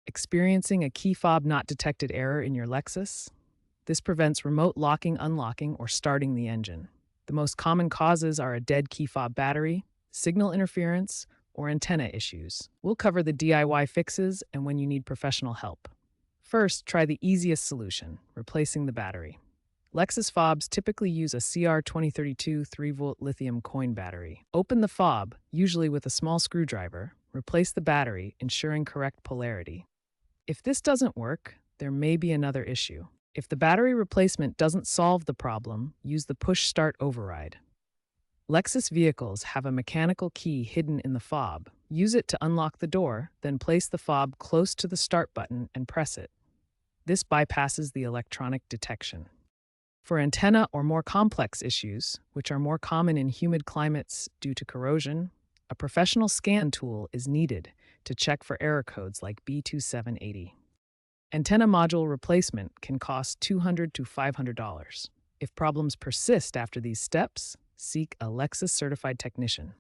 Experiencing a key fob not detected error in your Lexus? This prevents remote locking, unlocking, or starting the engine. The most common causes are a dead key fob battery, signal interference, or antenna issues. We'll cover the DIY fixes and when you need professional help. First, try the easiest solution, replacing the battery. Lexus fobs typically use a CR2032 3-volt lithium coin battery. Open the fob, usually with a small screwdriver, replace the battery, ensuring correct polarity. If this doesn't work, there may be another issue. If the battery replacement doesn't solve the problem, use the push start override. Lexus vehicles have a mechanical key hidden in the fob. Use it to unlock the door, then place the fob close to the start button and press it. This bypasses the electronic detection. For antenna or more complex issues, which are more common in humid climates due to corrosion, a professional scan tool is needed to check for error codes like B2780. Antenna module replacement can cost $200 to $500. If problems persist after these steps, seek a Lexus certified technician.